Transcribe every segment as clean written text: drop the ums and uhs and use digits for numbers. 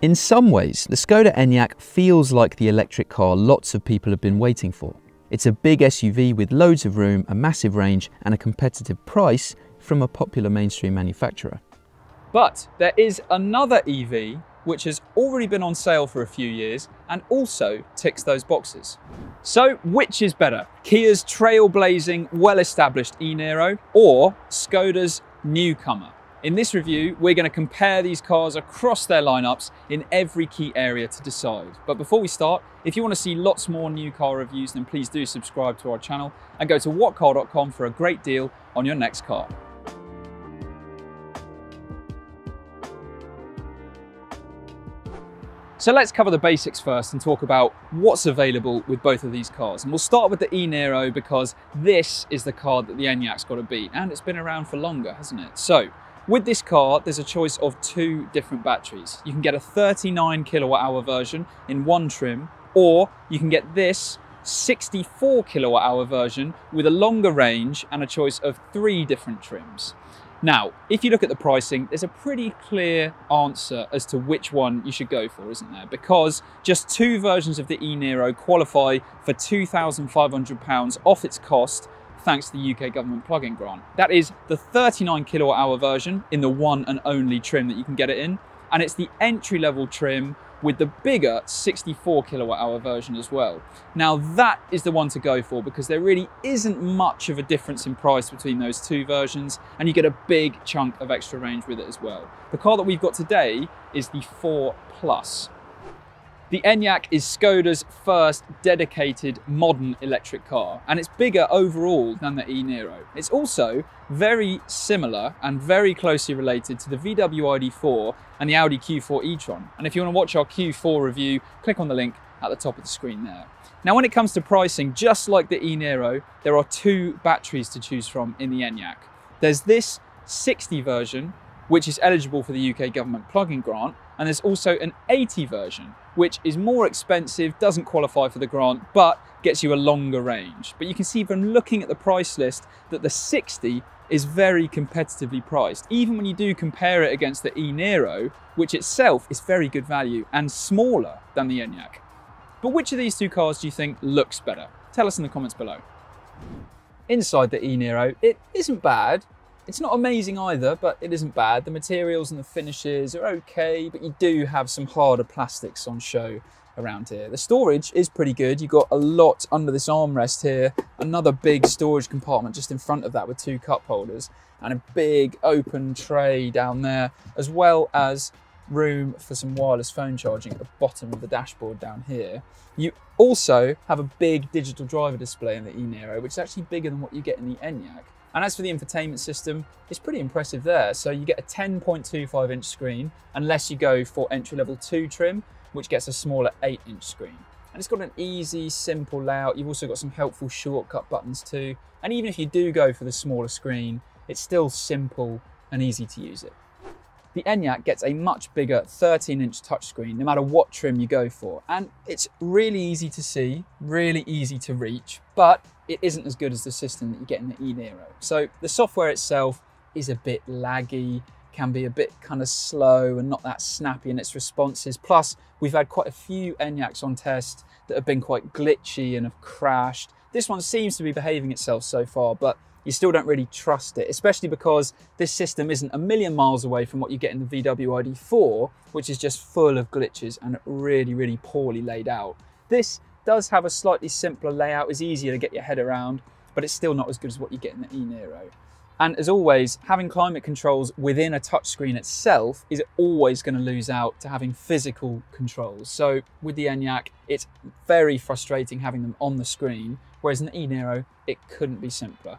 In some ways, the Skoda Enyaq feels like the electric car lots of people have been waiting for. It's a big SUV with loads of room, a massive range and a competitive price from a popular mainstream manufacturer. But there is another EV which has already been on sale for a few years and also ticks those boxes. So which is better? Kia's trailblazing, well-established e-Niro or Skoda's newcomer? In this review, we're going to compare these cars across their lineups in every key area to decide. But before we start, if you want to see lots more new car reviews, then please do subscribe to our channel and go to whatcar.com for a great deal on your next car. So let's cover the basics first and talk about what's available with both of these cars. And we'll start with the e-Niro because this is the car that the Enyaq's got to beat, and it's been around for longer, hasn't it? So with this car, there's a choice of two different batteries. You can get a 39 kilowatt hour version in one trim, or you can get this 64 kilowatt hour version with a longer range and a choice of three different trims. Now, if you look at the pricing, there's a pretty clear answer as to which one you should go for, isn't there? Because just two versions of the e-Niro qualify for £2,500 off its cost thanks to the UK government plug-in grant. That is the 39 kilowatt hour version in the one and only trim that you can get it in, and it's the entry-level trim with the bigger 64 kilowatt hour version as well. Now that is the one to go for because there really isn't much of a difference in price between those two versions, and you get a big chunk of extra range with it as well. The car that we've got today is the 4 Plus. The Enyaq is Skoda's first dedicated modern electric car, and it's bigger overall than the e-Niro. It's also very similar and very closely related to the VW ID4 and the Audi Q4 e-tron. And if you want to watch our Q4 review, click on the link at the top of the screen there. Now, when it comes to pricing, just like the e-Niro, there are two batteries to choose from in the Enyaq. There's this 60 version, which is eligible for the UK government plug-in grant, and there's also an 80 version, which is more expensive, doesn't qualify for the grant, but gets you a longer range. But you can see from looking at the price list that the 60 is very competitively priced, even when you do compare it against the e-Niro, which itself is very good value and smaller than the Enyaq. But which of these two cars do you think looks better? Tell us in the comments below. Inside the e-Niro, it isn't bad. It's not amazing either, but it isn't bad. The materials and the finishes are okay, but you do have some harder plastics on show around here. The storage is pretty good. You've got a lot under this armrest here, another big storage compartment just in front of that with two cup holders, and a big open tray down there, as well as room for some wireless phone charging at the bottom of the dashboard down here. You also have a big digital driver display in the e-Niro, which is actually bigger than what you get in the Enyaq. And as for the infotainment system, it's pretty impressive there. So you get a 10.25 inch screen, unless you go for entry-level 2 trim, which gets a smaller 8-inch screen. And it's got an easy, simple layout. You've also got some helpful shortcut buttons too. And even if you do go for the smaller screen, it's still simple and easy to use it. The Enyaq gets a much bigger 13-inch touchscreen, no matter what trim you go for. And it's really easy to see, really easy to reach, but it isn't as good as the system that you get in the e-Niro. So the software itself is a bit laggy, can be a bit kind of slow and not that snappy in its responses. Plus, we've had quite a few Enyaqs on test that have been quite glitchy and have crashed. This one seems to be behaving itself so far, but you still don't really trust it, especially because this system isn't a million miles away from what you get in the VW ID4, which is just full of glitches and really, really poorly laid out. This does have a slightly simpler layout, is easier to get your head around, but it's still not as good as what you get in the e-Niro. And as always, having climate controls within a touchscreen itself is always going to lose out to having physical controls. So with the Enyaq, it's very frustrating having them on the screen, whereas in the e-Niro, it couldn't be simpler.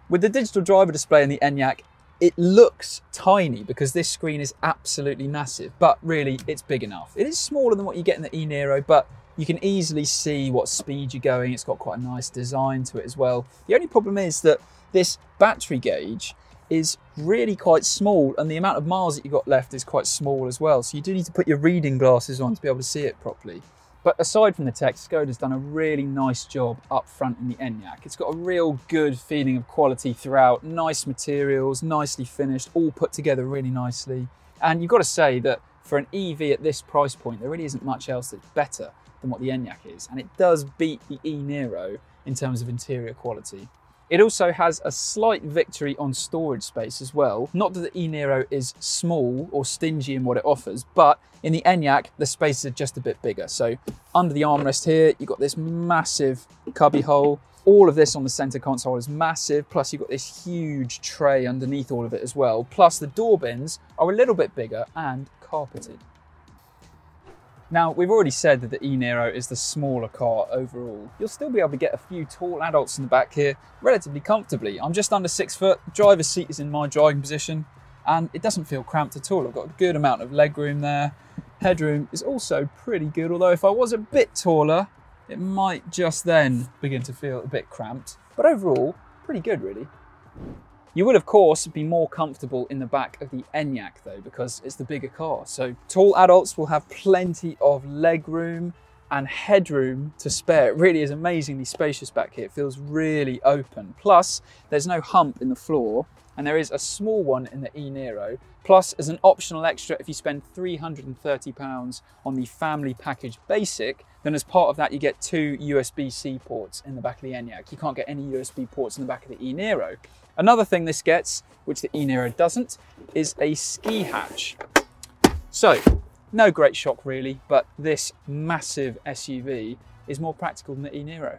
With the digital driver display in the Enyaq, it looks tiny because this screen is absolutely massive, but really it's big enough. It is smaller than what you get in the e-Niro, but you can easily see what speed you're going. It's got quite a nice design to it as well. The only problem is that this battery gauge is really quite small, and the amount of miles that you've got left is quite small as well. So you do need to put your reading glasses on to be able to see it properly. But aside from the tech, Skoda's done a really nice job up front in the Enyaq. It's got a real good feeling of quality throughout, nice materials, nicely finished, all put together really nicely. And you've got to say that for an EV at this price point, there really isn't much else that's better than what the Enyaq is, and it does beat the e-Niro in terms of interior quality. It also has a slight victory on storage space as well. Not that the e-Niro is small or stingy in what it offers, but in the Enyaq, the spaces are just a bit bigger. So under the armrest here, you've got this massive cubby hole. All of this on the center console is massive, plus you've got this huge tray underneath all of it as well. Plus the door bins are a little bit bigger and carpeted. Now, we've already said that the e-Niro is the smaller car overall. You'll still be able to get a few tall adults in the back here relatively comfortably. I'm just under 6 foot, driver's seat is in my driving position, and it doesn't feel cramped at all. I've got a good amount of legroom there. Headroom is also pretty good, although if I was a bit taller, it might just then begin to feel a bit cramped. But overall, pretty good really. You would, of course, be more comfortable in the back of the Enyaq though, because it's the bigger car. So tall adults will have plenty of leg room and headroom to spare. It really is amazingly spacious back here. It feels really open. Plus, there's no hump in the floor, and there is a small one in the e-Niro. Plus, as an optional extra, if you spend £330 on the family package basic, then as part of that, you get 2 USB-C ports in the back of the Enyaq. You can't get any USB ports in the back of the e-Niro. Another thing this gets, which the e-Niro doesn't, is a ski hatch. So, no great shock really, but this massive SUV is more practical than the e-Niro.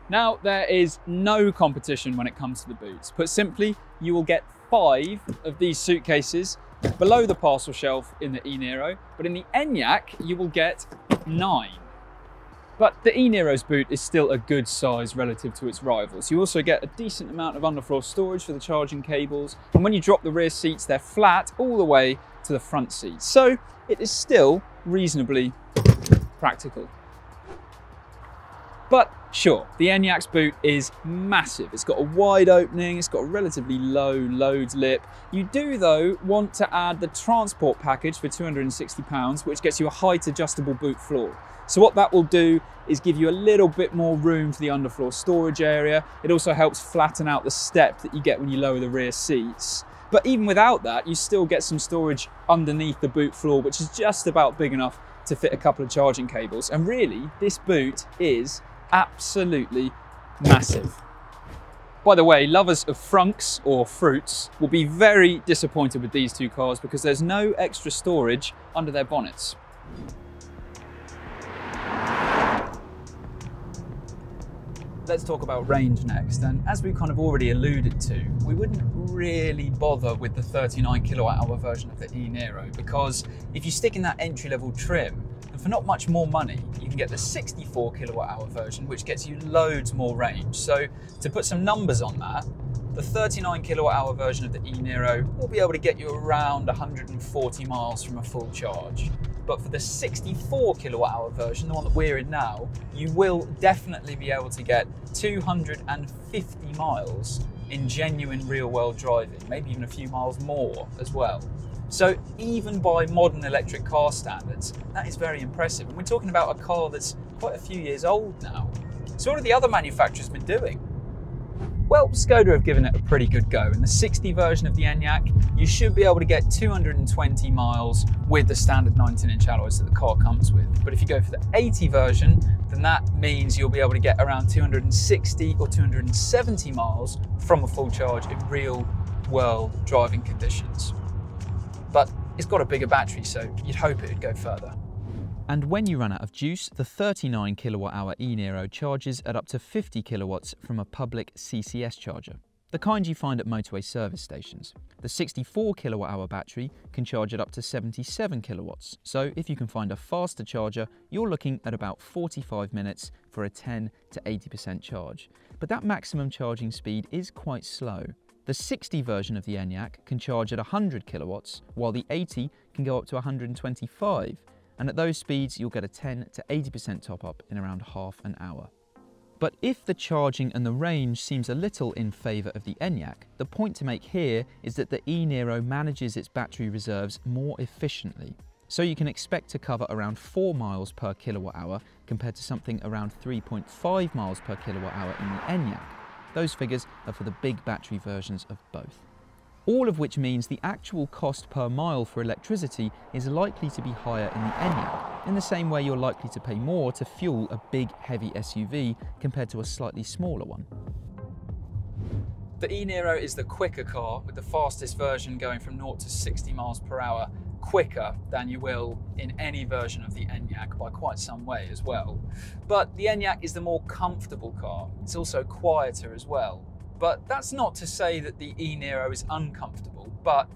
Now, there is no competition when it comes to the boots. Put simply, you will get 5 of these suitcases below the parcel shelf in the e-Niro, but in the Enyaq, you will get 9. But the e-Niro's boot is still a good size relative to its rivals. You also get a decent amount of underfloor storage for the charging cables, and when you drop the rear seats, they're flat all the way to the front seats. So it is still reasonably practical. But sure, the Enyaq's boot is massive. It's got a wide opening, it's got a relatively low loads lip. You do though want to add the transport package for £260, which gets you a height adjustable boot floor. So what that will do is give you a little bit more room for the underfloor storage area. It also helps flatten out the step that you get when you lower the rear seats. But even without that, you still get some storage underneath the boot floor, which is just about big enough to fit a couple of charging cables. And really, this boot is absolutely massive. By the way, lovers of frunks or fruits will be very disappointed with these two cars because there's no extra storage under their bonnets. Let's talk about range next, and as we kind of already alluded to, we wouldn't really bother with the 39 kilowatt-hour version of the e-Niro because if you stick in that entry-level trim, and for not much more money, you can get the 64 kilowatt-hour version, which gets you loads more range. So to put some numbers on that, the 39 kilowatt-hour version of the e-Niro will be able to get you around 140 miles from a full charge. But for the 64 kilowatt-hour version, the one that we're in now, you will definitely be able to get 250 miles in genuine real-world driving, maybe even a few miles more as well. So even by modern electric car standards, that is very impressive. And we're talking about a car that's quite a few years old now. So what have the other manufacturers been doing? Well, Skoda have given it a pretty good go. In the 60 version of the Enyaq, you should be able to get 220 miles with the standard 19-inch alloys that the car comes with. But if you go for the 80 version, then that means you'll be able to get around 260 or 270 miles from a full charge in real-world driving conditions. But it's got a bigger battery, so you'd hope it would go further. And when you run out of juice, the 39 kilowatt-hour e-Niro charges at up to 50 kilowatts from a public CCS charger, the kind you find at motorway service stations. The 64 kilowatt-hour battery can charge at up to 77 kilowatts, so if you can find a faster charger, you're looking at about 45 minutes for a 10 to 80% charge. But that maximum charging speed is quite slow. The 60 version of the Enyaq can charge at 100 kilowatts, while the 80 can go up to 125. And at those speeds, you'll get a 10 to 80% top up in around half an hour. But if the charging and the range seems a little in favour of the Enyaq, the point to make here is that the e-Niro manages its battery reserves more efficiently. So you can expect to cover around 4 miles per kilowatt hour compared to something around 3.5 miles per kilowatt hour in the Enyaq. Those figures are for the big battery versions of both. All of which means the actual cost per mile for electricity is likely to be higher in the Enyaq, in the same way you're likely to pay more to fuel a big heavy SUV compared to a slightly smaller one. The e-Niro is the quicker car, with the fastest version going from 0 to 60 miles per hour quicker than you will in any version of the Enyaq by quite some way as well. But the Enyaq is the more comfortable car. It's also quieter as well. But that's not to say that the e-Niro is uncomfortable, but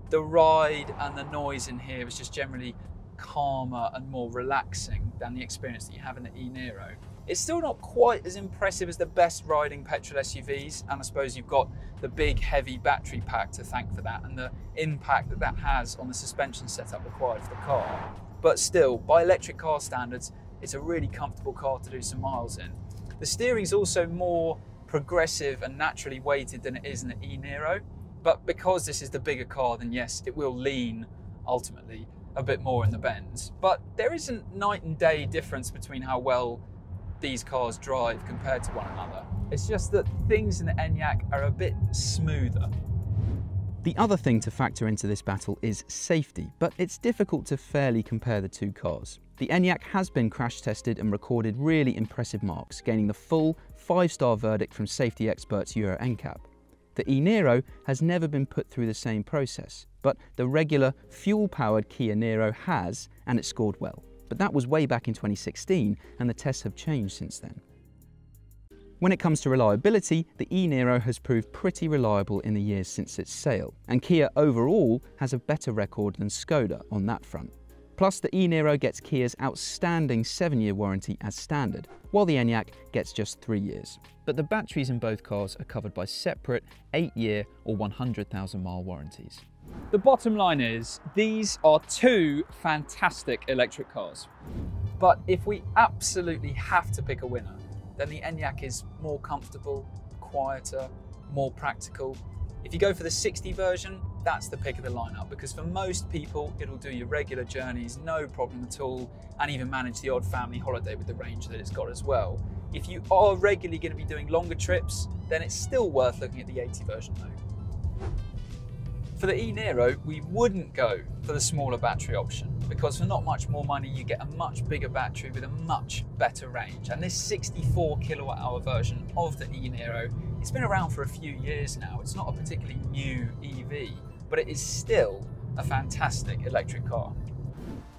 the ride and the noise in here is just generally calmer and more relaxing than the experience that you have in the e-Niro. It's still not quite as impressive as the best riding petrol SUVs, and I suppose you've got the big heavy battery pack to thank for that and the impact that that has on the suspension setup required for the car. But still, by electric car standards, it's a really comfortable car to do some miles in. The steering is also more progressive and naturally weighted than it is in the e-Niro, but because this is the bigger car, then yes, it will lean ultimately a bit more in the bends. But there isn't night and day difference between how well these cars drive compared to one another. It's just that things in the Enyaq are a bit smoother. The other thing to factor into this battle is safety, but it's difficult to fairly compare the two cars. The Enyaq has been crash tested and recorded really impressive marks, gaining the full 5-star verdict from safety experts Euro NCAP. The e-Niro has never been put through the same process, but the regular fuel-powered Kia Niro has, and it scored well. But that was way back in 2016, and the tests have changed since then. When it comes to reliability, the e-Niro has proved pretty reliable in the years since its sale, and Kia overall has a better record than Skoda on that front. Plus, the e-Niro gets Kia's outstanding 7-year warranty as standard, while the Enyaq gets just 3 years. But the batteries in both cars are covered by separate 8-year or 100,000 mile warranties. The bottom line is, these are two fantastic electric cars. But if we absolutely have to pick a winner, then the Enyaq is more comfortable, quieter, more practical. If you go for the 60 version, that's the pick of the lineup, because for most people, it'll do your regular journeys, no problem at all, and even manage the odd family holiday with the range that it's got as well. If you are regularly going to be doing longer trips, then it's still worth looking at the 80 version though. For the e-Niro, we wouldn't go for the smaller battery option, because for not much more money, you get a much bigger battery with a much better range. And this 64 kilowatt hour version of the e-Niro, it's been around for a few years now. It's not a particularly new EV, but it is still a fantastic electric car.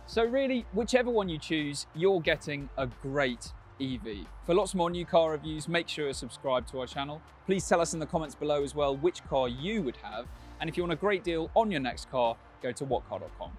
So really, whichever one you choose, you're getting a great EV. For lots more new car reviews, make sure you're subscribed to our channel. Please tell us in the comments below as well which car you would have. And if you want a great deal on your next car, go to whatcar.com.